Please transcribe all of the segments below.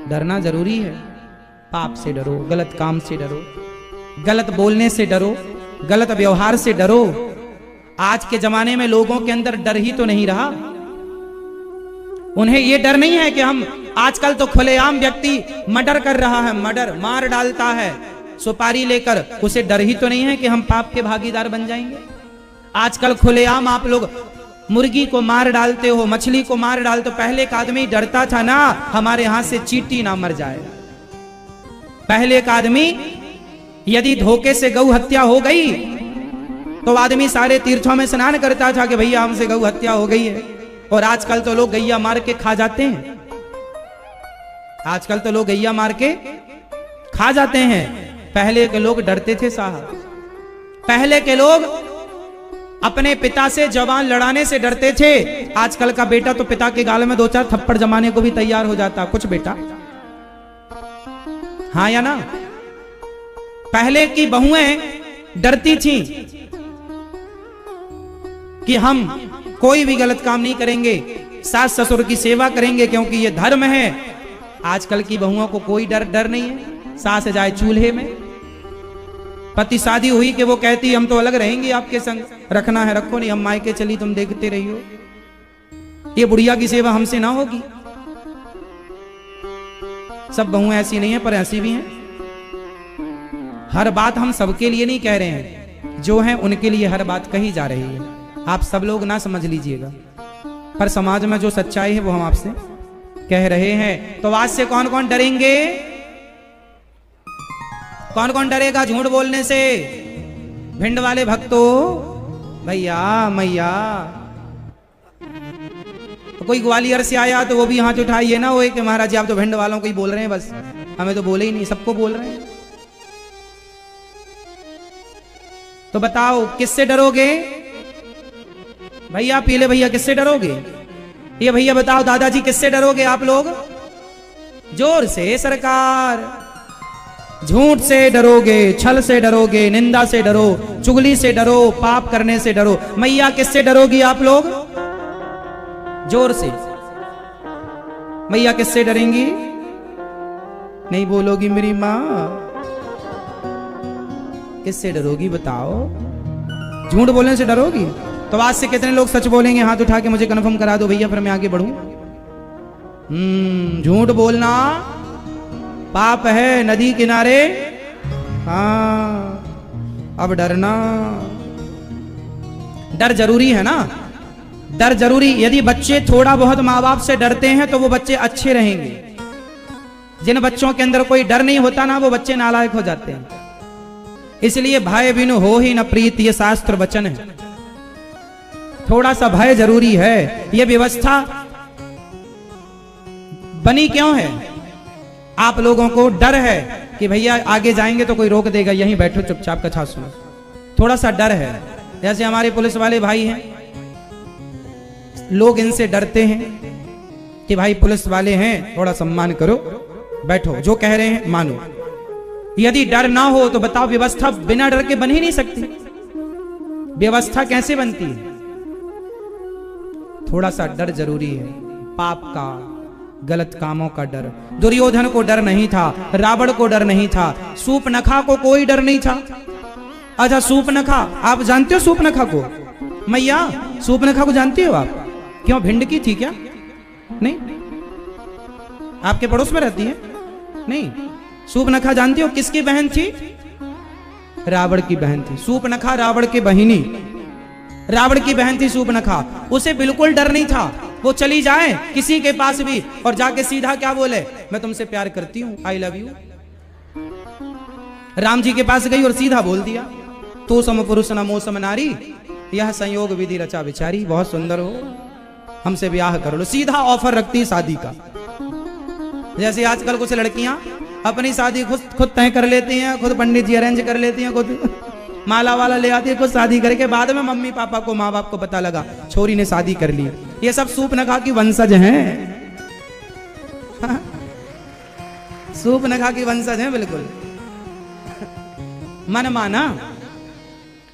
डरना जरूरी है। पाप से डरो, गलत काम से डरो, गलत बोलने से डरो, गलत व्यवहार से डरो। आज के जमाने में लोगों के अंदर डर ही तो नहीं रहा। उन्हें यह डर नहीं है कि हम, आजकल तो खुलेआम व्यक्ति मर्डर कर रहा है, मर्डर मार डालता है सुपारी लेकर, उसे डर ही तो नहीं है कि हम पाप के भागीदार बन जाएंगे। आजकल खुलेआम आप लोग मुर्गी को मार डालते हो, मछली को मार डालते हो। पहले का आदमी डरता था ना हमारे हाथ से चींटी ना मर जाए। पहले का आदमी यदि धोखे से गौ हत्या हो गई तो आदमी सारे तीर्थों में स्नान करता था कि भैया हमसे गौ हत्या हो गई है। और आजकल तो लोग गैया मार के खा जाते हैं। आजकल तो लोग गैया मार के खा जाते हैं। पहले के लोग डरते थे साहब। पहले के लोग अपने पिता से जवान लड़ाने से डरते थे। आजकल का बेटा तो पिता के गाल में 2-4 थप्पड़ जमाने को भी तैयार हो जाता। कुछ बेटा, हाँ या ना? पहले की बहुएं डरती थी कि हम कोई भी गलत काम नहीं करेंगे, सास ससुर की सेवा करेंगे क्योंकि ये धर्म है। आजकल की बहुओं को कोई डर नहीं है। सास जाए चूल्हे में, पति शादी हुई कि वो कहती हम तो अलग रहेंगे आपके संग, रखना है रखो, नहीं हम मायके चली तुम देखते रहियो। ये बुढ़िया की सेवा हमसे ना होगी। सब बहुएं ऐसी नहीं है पर ऐसी भी हैं। हर बात हम सबके लिए नहीं कह रहे हैं, जो है उनके लिए हर बात कही जा रही है। आप सब लोग ना समझ लीजिएगा, पर समाज में जो सच्चाई है वो हम आपसे कह रहे हैं। तो आज से कौन कौन डरेंगे? कौन कौन डरेगा झूठ बोलने से? भिंड वाले भक्तों, भैया मैया। तो कोई ग्वालियर से आया तो वो भी हाथ उठाइए ना, वो कि महाराज जी आप तो भिंड वालों को ही बोल रहे हैं, बस हमें तो बोले ही नहीं, सबको बोल रहे हैं। तो बताओ किससे डरोगे? भैया पीले भैया किससे डरोगे? ये भैया बताओ दादाजी किससे डरोगे आप लोग? जोर से सरकार। झूठ से डरोगे, छल से डरोगे, निंदा से डरो, चुगली से डरो, पाप करने से डरो। मैया किससे डरोगी आप लोग? जोर से। मैया किससे डरेंगी? नहीं बोलोगी मेरी मां? किससे डरोगी बताओ? झूठ बोलने से डरोगी? तो आज से कितने लोग सच बोलेंगे? हाथ उठा के मुझे कन्फर्म करा दो भैया, फिर मैं आगे बढ़ूं। झूठ बोलना पाप है नदी किनारे। हाँ, अब डरना, डर जरूरी है ना? डर जरूरी। यदि बच्चे थोड़ा बहुत माँ बाप से डरते हैं तो वो बच्चे अच्छे रहेंगे। जिन बच्चों के अंदर कोई डर नहीं होता ना, वो बच्चे नालायक हो जाते हैं। इसलिए भय बिनु हो ही न प्रीत, ये शास्त्र वचन है। थोड़ा सा भय जरूरी है। ये व्यवस्था बनी क्यों है? आप लोगों को डर है कि भैया आगे जाएंगे तो कोई रोक देगा, यहीं बैठो चुपचाप कथा सुनो। थोड़ा सा डर है। जैसे हमारे पुलिस वाले भाई हैं, लोग इनसे डरते हैं कि भाई पुलिस वाले हैं, थोड़ा सम्मान करो, बैठो, जो कह रहे हैं मानो। यदि डर ना हो तो बताओ व्यवस्था बिना डर के बन ही नहीं सकती। व्यवस्था कैसे बनती है? थोड़ा सा डर जरूरी है। पाप का, गलत कामों का डर। दुर्योधन को डर नहीं था, रावण को डर नहीं था, सूपनखा को कोई डर नहीं था। अच्छा सूपनखा, आप जानते हो सूपनखा को? मैया सूपनखा को जानती हो आप? क्यों, भिंड की थी क्या? नहीं, आपके पड़ोस में रहती है? नहीं। सूपनखा जानती हो किसकी बहन थी? रावण की बहन थी। सूपनखा रावण की बहिनी, रावण की बहन थी सूपनखा। उसे बिल्कुल डर नहीं था। वो चली जाए किसी के पास भी और जाके सीधा क्या बोले? मैं तुमसे प्यार करती हूं, I love you. Ram ji के पास गई और सीधा बोल दिया, तू सम पुरुष न मो सम नारी, यह संयोग विधि रचा विचारी। बहुत सुंदर हो, हमसे ब्याह कर लो। सीधा ऑफर रखती शादी का। जैसे आजकल कुछ लड़कियां अपनी शादी खुद तय कर लेती हैं, खुद पंडित जी अरेंज कर लेती हैं, खुद माला वाला ले आती है, खुद शादी करके बाद में मम्मी पापा को, माँ बाप को पता लगा छोरी ने शादी कर ली। ये सब सूपनखा की वंशज हैं। सूपनखा की वंशज हैं बिल्कुल। मन माना।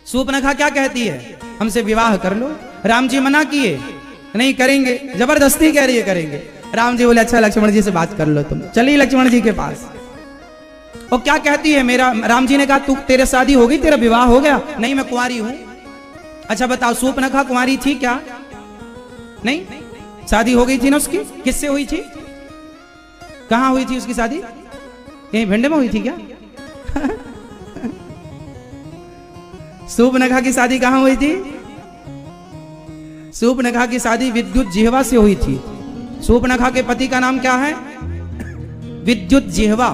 सूपनखा क्या कहती है? हमसे विवाह कर लो। राम जी मना किए, नहीं करेंगे, जबरदस्ती कह रही है करेंगे। राम जी बोले अच्छा लक्ष्मण जी से बात कर लो तुम। चली लक्ष्मण जी के पास। और क्या कहती है, मेरा राम जी ने कहा तू तेरे शादी हो गई, तेरा विवाह हो गया? नहीं मैं कुंवारी हूं। अच्छा बताओ सूर्पनखा कुंवारी थी क्या? नहीं, शादी हो गई थी ना उसकी। किससे हुई थी? कहां हुई थी उसकी शादी? यहीं भिंड में हुई थी क्या? सूर्पनखा की शादी कहां हुई थी? सूर्पनखा की शादी विद्युत जिह्वा से हुई थी। सूर्पनखा के पति का नाम क्या है? विद्युत जिह्वा।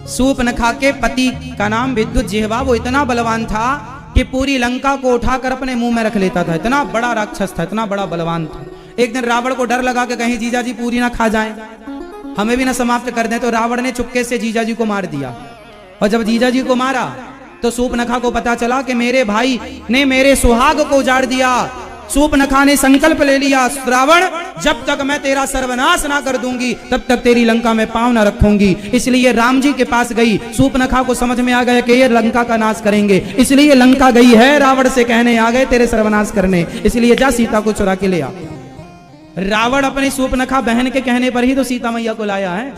सूर्पनखा के पति का नाम विद्युत जिह्वा। वो इतना बलवान था कि पूरी लंका को उठाकर अपने मुंह में रख लेता था। इतना बड़ा राक्षस था, इतना बड़ा बलवान था। एक दिन रावण को डर लगा कि कहीं जीजाजी पूरी ना खा जाएं, हमें भी ना समाप्त कर दें, तो रावण ने चुपके से जीजाजी को मार दिया। और जब जीजाजी को मारा तो सूर्पनखा को पता चला कि मेरे भाई ने मेरे सुहाग को उजाड़ दिया। सूर्पनखा ने संकल्प ले लिया, रावण जब तक मैं तेरा सर्वनाश ना कर दूंगी तब तक तेरी लंका में पांव ना रखूंगी। इसलिए राम जी के पास गई। सूर्पनखा को समझ में आ गया कि ये लंका का नाश करेंगे, इसलिए लंका गई है रावण से कहने, आ गए तेरे सर्वनाश करने, इसलिए जा सीता को चुरा के ले आ। रावण अपनी सूर्पनखा बहन के कहने पर ही तो सीता मैया को लाया है।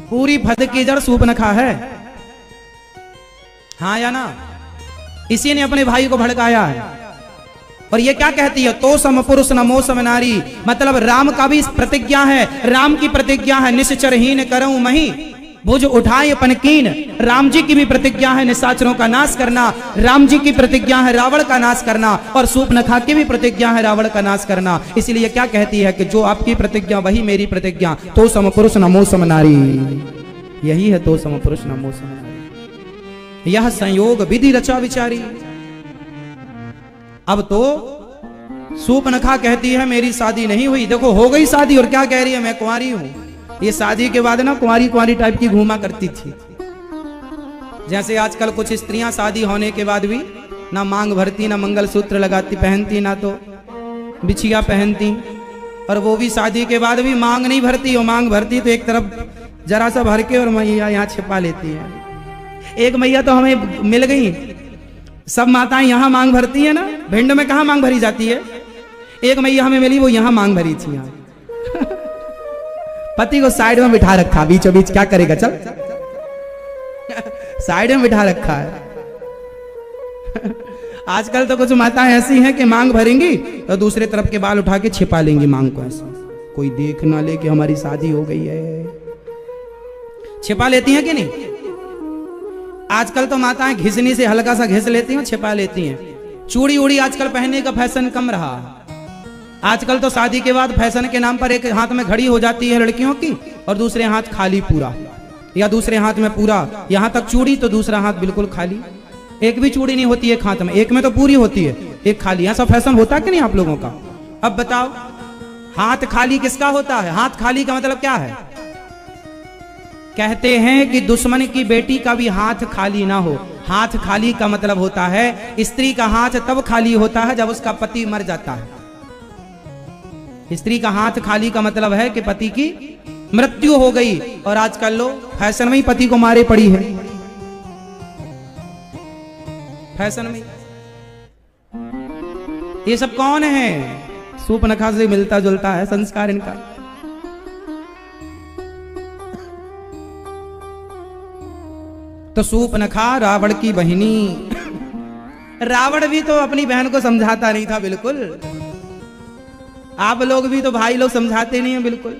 पूरी फद की जड़ सूर्पनखा है, हाँ या ना? इसी ने अपने भाई को भड़काया है। और ये क्या कहती है? तो सम पुरुष नमो सम नारी। मतलब राम का भी प्रतिज्ञा है, राम की प्रतिज्ञा है निश्चरहीन करऊं मही भुज उठाए पनकीन। राम जी की भी प्रतिज्ञा है निशाचरों का नाश करना। राम जी की प्रतिज्ञा है रावण का नाश करना। और सूर्पनखा की भी प्रतिज्ञा है रावण का नाश करना। इसलिए क्या कहती है कि जो आपकी प्रतिज्ञा वही मेरी प्रतिज्ञा। तो सम पुरुष नमो सम नारी, यही है तो सम पुरुष नमो सम नारी। यह संयोग विधि रचा विचारी। अब तो सूर्पनखा कहती है मेरी शादी नहीं हुई। देखो हो गई शादी और क्या कह रही है, मैं कुंवारी हूं। ये शादी के बाद ना कुंवारी कुंवारी टाइप की घूमा करती थी। जैसे आजकल कुछ स्त्रियां शादी होने के बाद भी ना मांग भरती, ना मंगलसूत्र लगाती पहनती, ना तो बिछिया पहनती। और वो भी शादी के बाद भी मांग नहीं भरती। वो मांग भरती तो एक तरफ जरा सा भर के और मैया यहाँ छिपा लेती है। एक मैया तो हमें मिल गई। सब माताएं यहाँ मांग भरती है ना, भिंड में कहाँ मांग भरी जाती है। एक मैया हमें मिली, वो यहाँ मांग भरी थी। यहाँ पति को साइड में बिठा रखा, बीचों बीच क्या करेगा, चल साइड में बिठा रखा है। आजकल तो कुछ माताएं ऐसी हैं कि मांग भरेंगी तो दूसरे तरफ के बाल उठा के छिपा लेंगी मांग को, ऐसा कोई देख ना ले कि हमारी शादी हो गई है। छिपा लेती हैं कि नहीं? आजकल तो माताएं घिसनी से हल्का सा घिस लेती हैं, छिपा लेती हैं। चूड़ी उड़ी आजकल पहनने का फैशन कम रहा। आजकल तो शादी के बाद फैशन के नाम पर एक हाथ में घड़ी हो जाती है लड़कियों की और दूसरे हाथ खाली पूरा, या दूसरे हाथ में पूरा यहां तक चूड़ी तो दूसरा हाथ बिल्कुल खाली। एक भी चूड़ी नहीं होती एक हाथ में, एक में तो पूरी होती है, एक खाली। ऐसा फैशन होता है कि नहीं आप लोगों का? अब बताओ हाथ खाली किसका होता है? हाथ खाली का मतलब क्या है? कहते हैं कि दुश्मन की बेटी का भी हाथ खाली ना हो। हाथ खाली का मतलब होता है स्त्री का हाथ तब खाली होता है जब उसका पति मर जाता है। स्त्री का हाथ खाली का मतलब है कि पति की मृत्यु हो गई। और आजकल लोग फैशन में ही पति को मारे पड़ी है, फैशन में। ये सब कौन है? सूर्पनखा से मिलता जुलता है संस्कार इनका। तो सूर्पनखा रावण की बहिनी। रावण भी तो अपनी बहन को समझाता नहीं था बिल्कुल। आप लोग भी तो भाई लोग समझाते नहीं है बिल्कुल।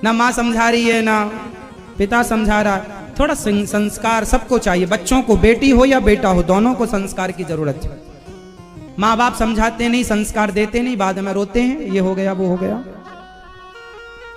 ना माँ समझा रही है ना पिता समझा रहा। थोड़ा संस्कार सबको चाहिए, बच्चों को, बेटी हो या बेटा हो दोनों को संस्कार की जरूरत है। माँ बाप समझाते नहीं, संस्कार देते नहीं, बाद में रोते हैं ये हो गया वो हो गया।